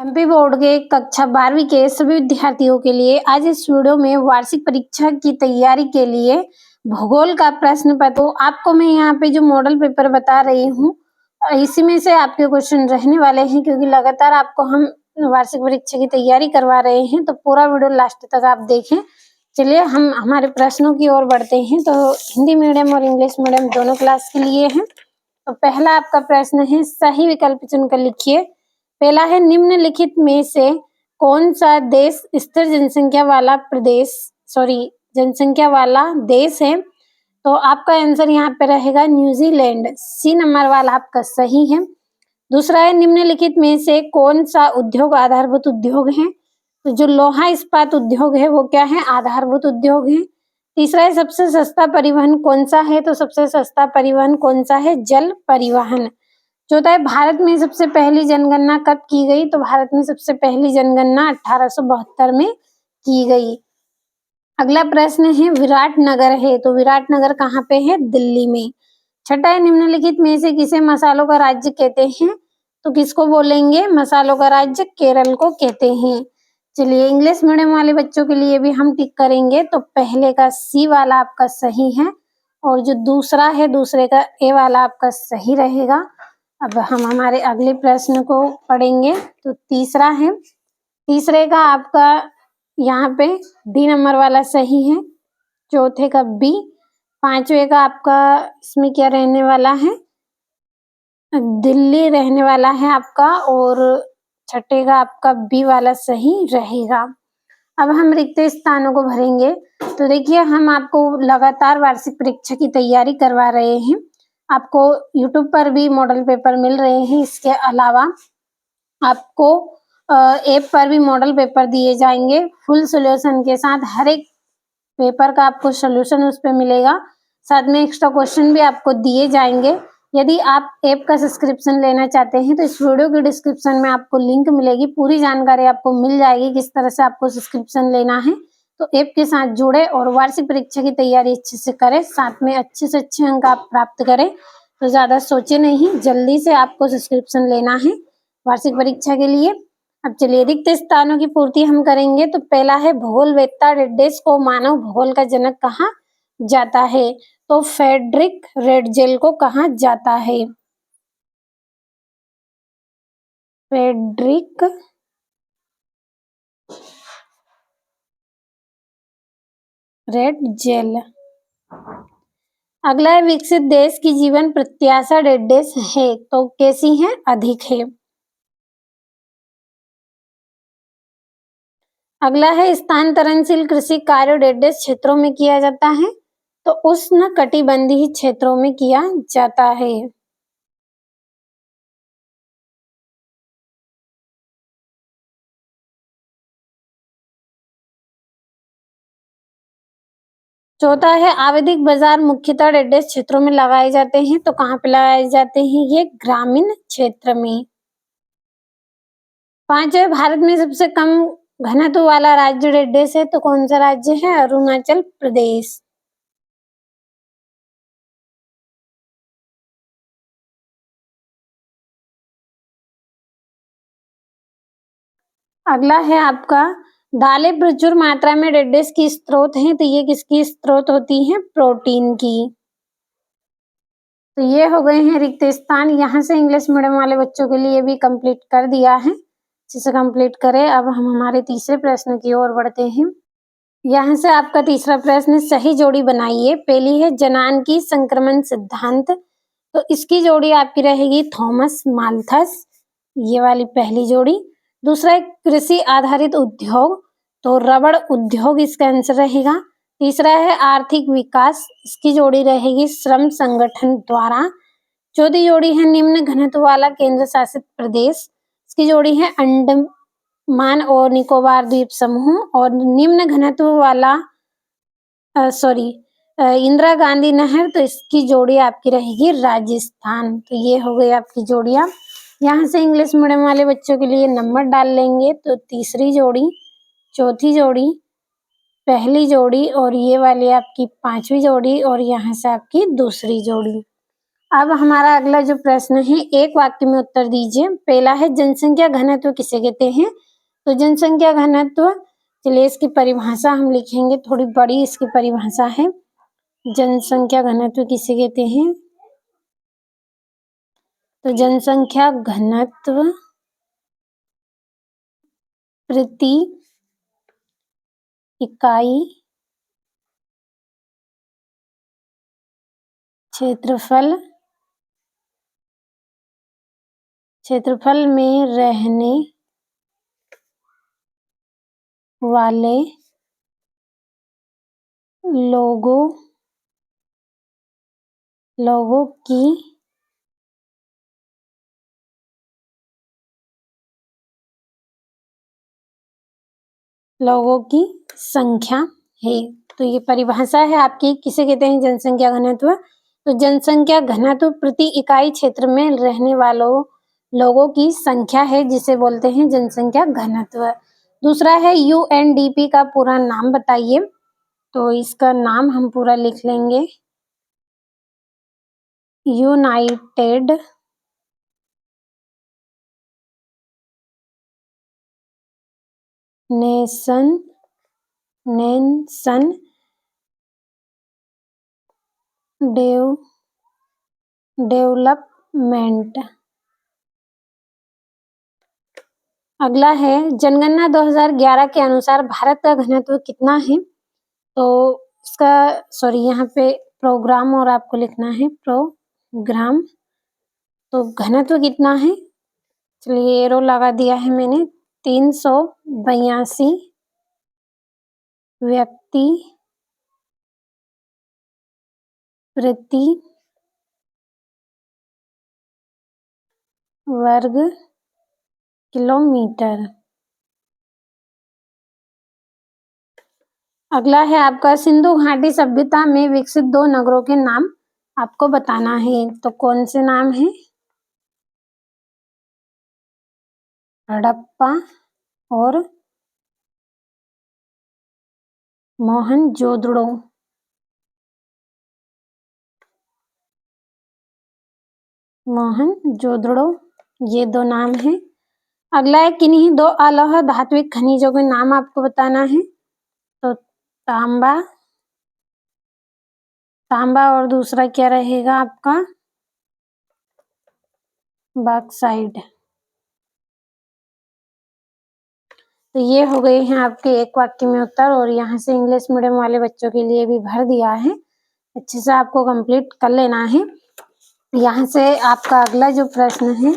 MP board के कक्षा 12वीं के सभी विद्यार्थियों के लिए आज इस वीडियो में वार्षिक परीक्षा की तैयारी के लिए भूगोल का प्रश्न पत्र। तो आपको मैं यहाँ पे जो मॉडल पेपर बता रही हूँ इसी में से आपके क्वेश्चन रहने वाले हैं, क्योंकि लगातार आपको हम वार्षिक परीक्षा की तैयारी करवा रहे हैं। तो पूरा वीडियो लास्ट तक आप देखें। चलिए हम हमारे प्रश्नों की ओर बढ़ते हैं। तो हिंदी मीडियम और इंग्लिश मीडियम दोनों क्लास के लिए है। तो पहला आपका प्रश्न है, सही विकल्प चुनकर लिखिए। पहला है, निम्नलिखित में से कौन सा देश स्थिर जनसंख्या वाला देश है? तो आपका आंसर यहाँ पे रहेगा न्यूजीलैंड। सी नंबर वाला आपका सही है। दूसरा है, निम्नलिखित में से कौन सा उद्योग आधारभूत उद्योग है? तो जो लोहा इस्पात उद्योग है वो क्या है? आधारभूत उद्योग है। तीसरा है, सबसे सस्ता परिवहन कौन सा है? तो सबसे सस्ता परिवहन कौन सा है? जल परिवहन। चौथा है, भारत में सबसे पहली जनगणना कब की गई? तो भारत में सबसे पहली जनगणना 1872 में की गई। अगला प्रश्न है, विराटनगर है, तो विराटनगर कहाँ पे है? दिल्ली में। छठा है, निम्नलिखित में से किसे मसालों का राज्य कहते हैं? तो किसको बोलेंगे? मसालों का राज्य केरल को कहते हैं। चलिए इंग्लिश मीडियम वाले बच्चों के लिए भी हम टिक करेंगे। तो पहले का सी वाला आपका सही है और जो दूसरा है दूसरे का ए वाला आपका सही रहेगा। अब हम हमारे अगले प्रश्न को पढ़ेंगे। तो तीसरा है, तीसरे का आपका यहाँ पे डी नंबर वाला सही है, चौथे का बी, पांचवे का आपका इसमें क्या रहने वाला है? दिल्ली रहने वाला है आपका, और छठे का आपका बी वाला सही रहेगा। अब हम रिक्त स्थानों को भरेंगे। तो देखिए हम आपको लगातार वार्षिक परीक्षा की तैयारी करवा रहे हैं। आपको YouTube पर भी मॉडल पेपर मिल रहे हैं। इसके अलावा आपको ऐप पर भी मॉडल पेपर दिए जाएंगे फुल सॉल्यूशन के साथ। हर एक पेपर का आपको सॉल्यूशन उस पे मिलेगा, साथ में एक्स्ट्रा क्वेश्चन भी आपको दिए जाएंगे। यदि आप ऐप का सब्सक्रिप्शन लेना चाहते हैं तो इस वीडियो के डिस्क्रिप्शन में आपको लिंक मिलेगी, पूरी जानकारी आपको मिल जाएगी किस तरह से आपको सब्सक्रिप्शन लेना है। तो ऐप के साथ जुड़े और वार्षिक परीक्षा की तैयारी अच्छे से करें, साथ में अच्छे से अच्छे अंक आप प्राप्त करें। तो ज्यादा सोचे नहीं, जल्दी से आपको सब्सक्रिप्शन लेना है वार्षिक परीक्षा के लिए। अब चलिए रिक्त स्थानों की पूर्ति हम करेंगे। तो पहला है, भूगोलवेत्ता डेडेस को मानव भूगोल का जनक कहा जाता है? तो फ्रेडरिक रेडजेल को कहा जाता है? Friedrich Ratzel. अगला है, विकसित देश की जीवन प्रत्याशा डेडेस है? तो कैसी है? अधिक है। अगला है, स्थानांतरणशील कृषि कार्य डेडेस क्षेत्रों में किया जाता है? तो उष्ण कटिबंधीय क्षेत्रों में किया जाता है। चौथा है, आवधिक बाजार मुख्यतः डेडेस क्षेत्रों में लगाए जाते हैं? तो कहाँ पे लगाए जाते हैं? ये ग्रामीण क्षेत्र में। पांचवें, भारत में सबसे कम घनत्व वाला राज्य डेडेस है? तो कौन सा राज्य है? अरुणाचल प्रदेश। अगला है आपका, दालें प्रचुर मात्रा में डेडेस की स्रोत हैं? तो ये किसकी स्रोत होती है? प्रोटीन की। तो ये हो गए हैं रिक्त स्थान। यहाँ से इंग्लिश मीडियम वाले बच्चों के लिए भी कंप्लीट कर दिया है, जिसे कंप्लीट करें। अब हम हमारे तीसरे प्रश्न की ओर बढ़ते हैं। यहाँ से आपका तीसरा प्रश्न, सही जोड़ी बनाइए। पहली है, जनान संक्रमण सिद्धांत। तो इसकी जोड़ी आपकी रहेगी थॉमस माल्थस, ये वाली पहली जोड़ी। दूसरा है, कृषि आधारित उद्योग। तो रबड़ उद्योग इसका आंसर रहेगा। तीसरा है, आर्थिक विकास। इसकी जोड़ी रहेगी श्रम संगठन द्वारा। चौथी जोड़ी है, निम्न घनत्व वाला केंद्र शासित प्रदेश। इसकी जोड़ी है अंडमान और निकोबार द्वीप समूह। और निम्न घनत्व वाला इंदिरा गांधी नहर। तो इसकी जोड़ी आपकी रहेगी राजस्थान। तो ये हो गई आपकी जोड़ियां। यहाँ से इंग्लिश मीडियम वाले बच्चों के लिए नंबर डाल लेंगे। तो तीसरी जोड़ी, चौथी जोड़ी, पहली जोड़ी और ये वाली आपकी पांचवी जोड़ी और यहाँ से आपकी दूसरी जोड़ी। अब हमारा अगला जो प्रश्न है, एक वाक्य में उत्तर दीजिए। पहला है जनसंख्या घनत्व किसे कहते हैं? तो जनसंख्या घनत्व, चलिए इसकी परिभाषा हम लिखेंगे, थोड़ी बड़ी इसकी परिभाषा है। जनसंख्या घनत्व किसे कहते हैं? तो जनसंख्या घनत्व प्रति इकाई क्षेत्रफल में रहने वाले लोगों की संख्या है। तो ये परिभाषा है आपकी, किसे कहते हैं जनसंख्या घनत्व? तो जनसंख्या घनत्व प्रति इकाई क्षेत्र में रहने वालों लोगों की संख्या है, जिसे बोलते हैं जनसंख्या घनत्व। दूसरा है यूएनडीपी का पूरा नाम बताइए। तो इसका नाम हम पूरा लिख लेंगे, यूनाइटेड नेशन डेवलपमेंट। अगला है जनगणना 2011 के अनुसार भारत का घनत्व कितना है? तो इसका यहाँ पे प्रोग्राम और आपको लिखना है प्रोग्राम। तो घनत्व कितना है? चलिए एरो लगा दिया है मैंने, 382 व्यक्ति प्रति वर्ग किलोमीटर। अगला है आपका सिंधु घाटी सभ्यता में विकसित 2 नगरों के नाम आपको बताना है। तो कौन से नाम है? हड़प्पा और मोहनजोदड़ो। ये 2 नाम हैं। अगला है किन्हीं 2 अलौह धात्विक खनिजों के नाम आपको बताना है। तो तांबा और दूसरा क्या रहेगा आपका? बॉक्साइट। तो ये हो गए हैं आपके एक वाक्य में उत्तर, और यहाँ से इंग्लिश मीडियम वाले बच्चों के लिए भी भर दिया है, अच्छे से आपको कंप्लीट कर लेना है। यहाँ से आपका अगला जो प्रश्न है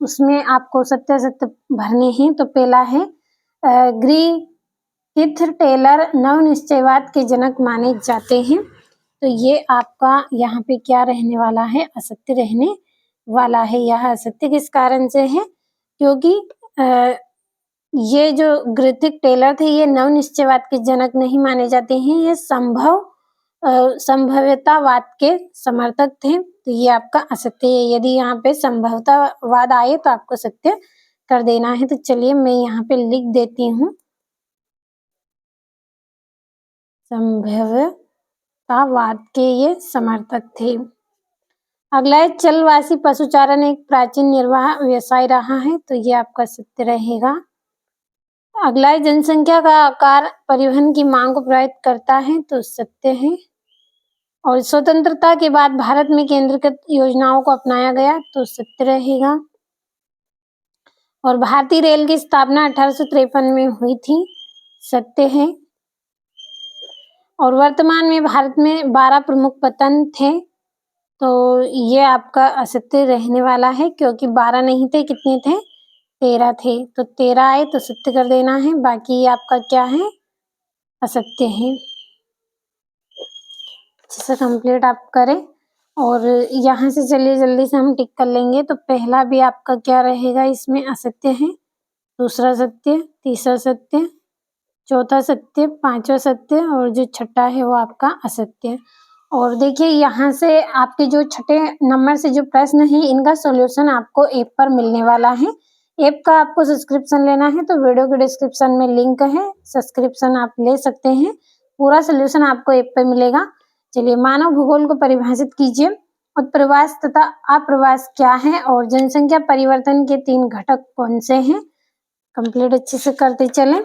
उसमें आपको सत्य सत्य भरने हैं। तो पहला है ग्रिफिथ टेलर नव निश्चयवाद के जनक माने जाते हैं। तो ये आपका यहाँ पे क्या रहने वाला है? असत्य रहने वाला है। यह असत्य किस कारण से है? क्योंकि ये जो ग्रिफिथ टेलर थे ये नव निश्चयवाद के जनक नहीं माने जाते हैं, ये संभव्यतावाद के समर्थक थे। तो ये आपका असत्य है। यदि यहाँ पे संभवतावाद आए तो आपको सत्य कर देना है। तो चलिए मैं यहाँ पे लिख देती हूँ, संभव्यतावाद के ये समर्थक थे। अगला है चलवासी पशुचारण एक प्राचीन निर्वाह व्यवसाय रहा है। तो ये आपका सत्य रहेगा। अगला है जनसंख्या का आकार परिवहन की मांग को प्रभावित करता है। तो सत्य है। और स्वतंत्रता के बाद भारत में केंद्रीकृत योजनाओं को अपनाया गया। तो सत्य रहेगा। और भारतीय रेल की स्थापना 1853 में हुई थी। सत्य है। और वर्तमान में भारत में 12 प्रमुख पत्तन थे। तो ये आपका असत्य रहने वाला है, क्योंकि 12 नहीं थे, कितने थे? 13 थे। तो 13 आए तो सत्य कर देना है, बाकी आपका क्या है? असत्य है। अच्छे से कंप्लीट आप करें। और यहाँ से चलिए जल्दी से हम टिक कर लेंगे। तो पहला भी आपका क्या रहेगा? इसमें असत्य है। दूसरा सत्य, तीसरा सत्य, चौथा सत्य, पांचवा सत्य, और जो छठा है वो आपका असत्य। और देखिए यहाँ से आपके जो छठे नंबर से जो प्रश्न है इनका सॉल्यूशन आपको ऐप पर मिलने वाला है। ऐप का आपको सब्सक्रिप्शन लेना है तो वीडियो के डिस्क्रिप्शन में लिंक है, सब्सक्रिप्शन आप ले सकते हैं। पूरा सॉल्यूशन आपको ऐप पर मिलेगा। चलिए मानव भूगोल को परिभाषित कीजिए उत्प्रवास तथा अप्रवास क्या है और जनसंख्या परिवर्तन के 3 घटक कौन से हैं। कंप्लीट अच्छे से करते चलें।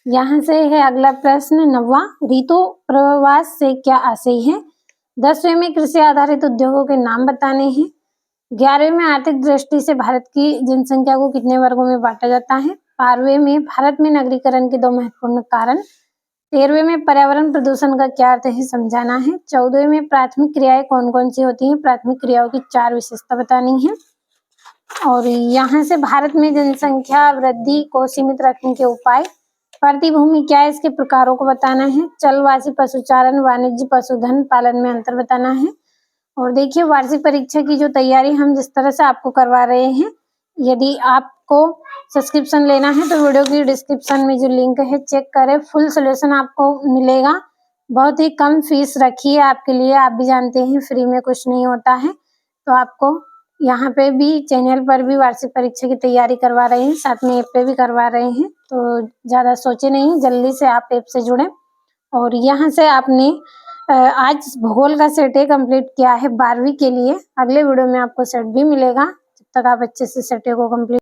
यहाँ से है अगला प्रश्न 9वां, ऋतु प्रवास से क्या आशय है। 10वें में कृषि आधारित उद्योगों के नाम बताने हैं। 11वें में आर्थिक दृष्टि से भारत की जनसंख्या को कितने वर्गों में बांटा जाता है। 12वें में भारत में नगरीकरण के 2 महत्वपूर्ण कारण। 13वें में पर्यावरण प्रदूषण का क्या अर्थ है समझाना है। 14वें में प्राथमिक क्रियाएं कौन कौन सी होती हैं, प्राथमिक क्रियाओं की 4 विशेषता बतानी है। और यहाँ से भारत में जनसंख्या वृद्धि को सीमित रखने के उपाय, प्रतिभूमि क्या है इसके प्रकारों को बताना है। चलवासी पशुचारण, वाणिज्य पशुधन पालन में अंतर बताना है। और देखिए वार्षिक परीक्षा की जो तैयारी हम जिस तरह से आपको करवा रहे हैं, यदि आपको सब्सक्रिप्शन लेना है तो वीडियो की डिस्क्रिप्शन में जो लिंक है चेक करें, फुल सोल्यूशन आपको मिलेगा। बहुत ही कम फीस रखी है आपके लिए, आप भी जानते हैं फ्री में कुछ नहीं होता है। तो आपको यहाँ पे भी चैनल पर भी वार्षिक परीक्षा की तैयारी करवा रहे हैं, साथ में ऐप पे भी करवा रहे हैं। तो ज़्यादा सोचे नहीं, जल्दी से आप ऐप से जुड़ें। और यहाँ से आपने आज भूगोल का सेट कंप्लीट किया है 12वीं के लिए। अगले वीडियो में आपको सेट भी मिलेगा, जब तक आप अच्छे से सेट को कंप्लीट